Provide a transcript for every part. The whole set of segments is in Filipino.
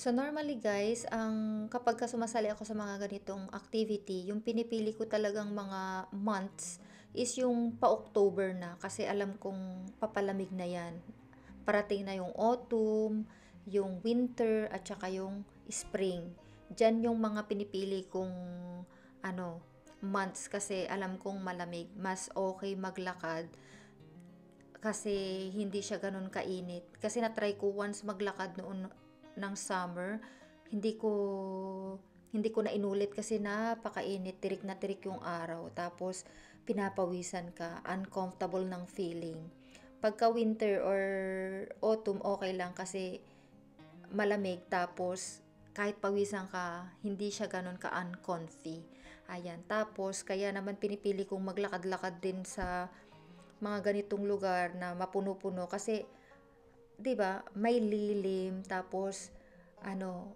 So normally guys, kapagka sumasali ako sa mga ganitong activity, yung pinipili ko talagang mga months is yung pa-October na kasi alam kong papalamig na yan. Parating na yung autumn, yung winter, at saka yung spring. Diyan yung mga pinipili kong ano, months kasi alam kong malamig. Mas okay maglakad kasi hindi siya ganun kainit. Kasi na-try ko once maglakad noon ng summer, hindi ko hindi ko na inulit kasi napakainit, tirik na tirik yung araw. Tapos pinapawisan ka, uncomfortable ng feeling. Pagka winter or autumn okay lang kasi malamig tapos kahit pawisan ka, hindi siya ganun ka-uncomfy. Ayan. Tapos, kaya naman pinipili kong maglakad-lakad din sa mga ganitong lugar na mapuno-puno kasi 'di ba may lilim tapos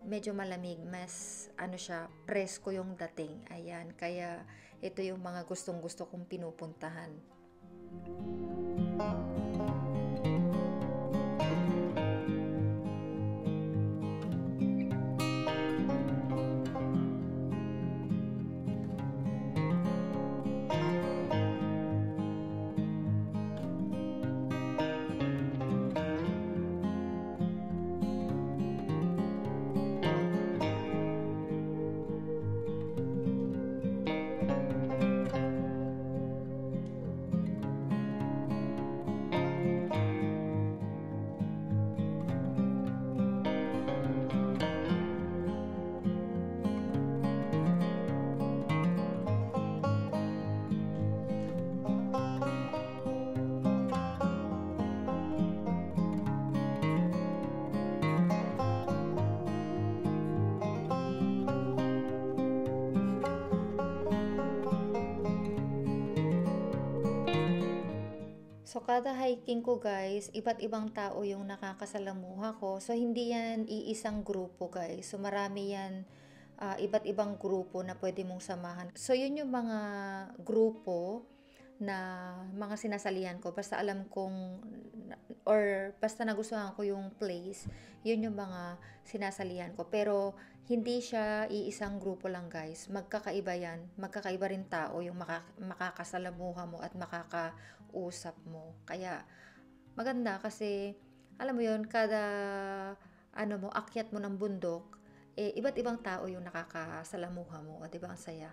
medyo malamig, mas siya presko yung dating. Ayan, kaya ito yung mga gustong-gusto kong pinupuntahan. So, kada hiking ko guys, iba't ibang tao yung nakakasalamuha ko. So, hindi yan iisang grupo guys. So, marami yan, iba't ibang grupo na pwede mong samahan. So, yun yung mga grupo na mga sinasalihan ko. Basta alam kong, or basta nagustuhan ko yung place, yun yung mga sinasalihan ko. Pero, hindi siya iisang grupo lang guys. Magkakaiba yan. Magkakaiba rin tao yung makakasalamuha mo at makakausap mo. Kaya maganda kasi alam mo yun, kada akyat mo ng bundok, iba't ibang tao yung nakakasalamuha mo. O, diba ang saya?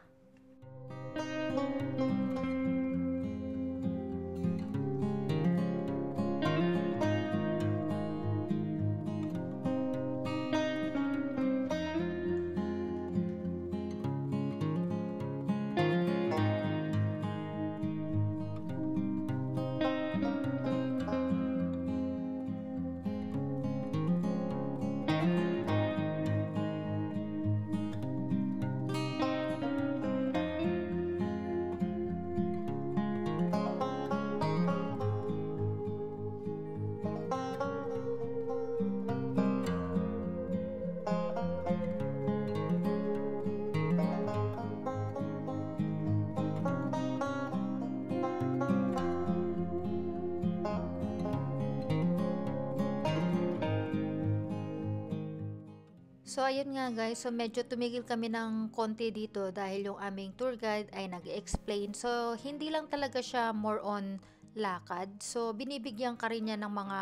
So, ayun nga guys. So, medyo tumigil kami ng konti dito dahil yung aming tour guide ay nag-explain. So, hindi lang talaga siya more on lakad. So, binibigyan ka rin niya ng mga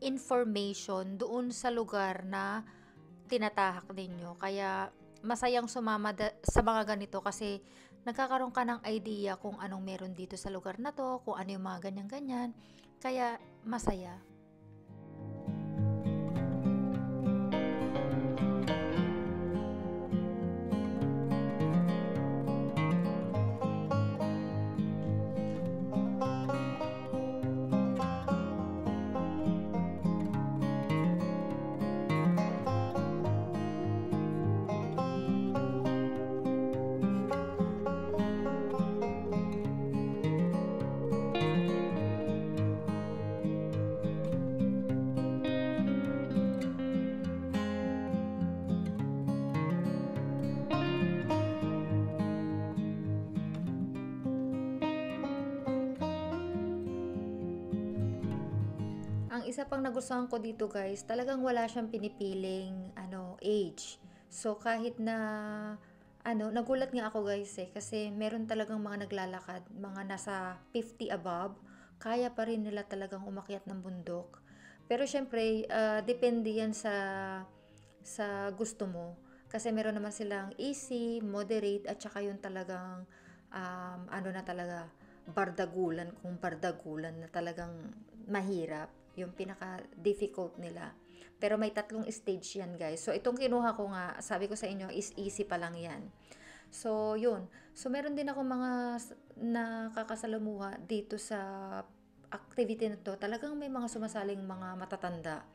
information doon sa lugar na tinatahak ninyo. Kaya, masayang sumama sa mga ganito kasi nagkakaroon ka ng idea kung anong meron dito sa lugar na to, kung ano yung mga ganyan-ganyan. Kaya, masaya. Ang isa pang nagustuhan ko dito guys, talagang wala siyang pinipiling age. So kahit na nagulat nga ako guys kasi meron talagang mga naglalakad, mga nasa 50 above, kaya pa rin nila talagang umakyat ng bundok. Pero syempre, depende yan sa gusto mo. Kasi meron naman silang easy, moderate, at saka yung talagang, na talaga, bardagulan, kung bardagulan na talagang mahirap, yung pinaka-difficult nila. Pero may tatlong stage yan guys. So itong kinuha ko nga, sabi ko sa inyo, is easy pa lang yan. So yun. So meron din ako mga nakakasalamuha dito sa activity na to. Talagang may mga sumasaling mga matatanda.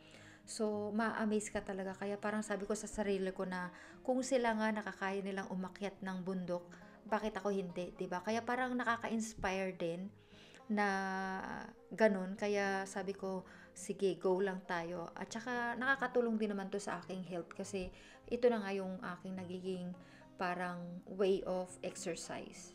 So, ma-amaze ka talaga. Kaya parang sabi ko sa sarili ko na kung sila nga nakakaya nilang umakyat ng bundok, bakit ako hindi, 'di ba? Kaya parang nakaka-inspire din na ganun. Kaya sabi ko, sige, go lang tayo. At saka nakakatulong din naman to sa aking health kasi ito na nga yung aking nagiging parang way of exercise.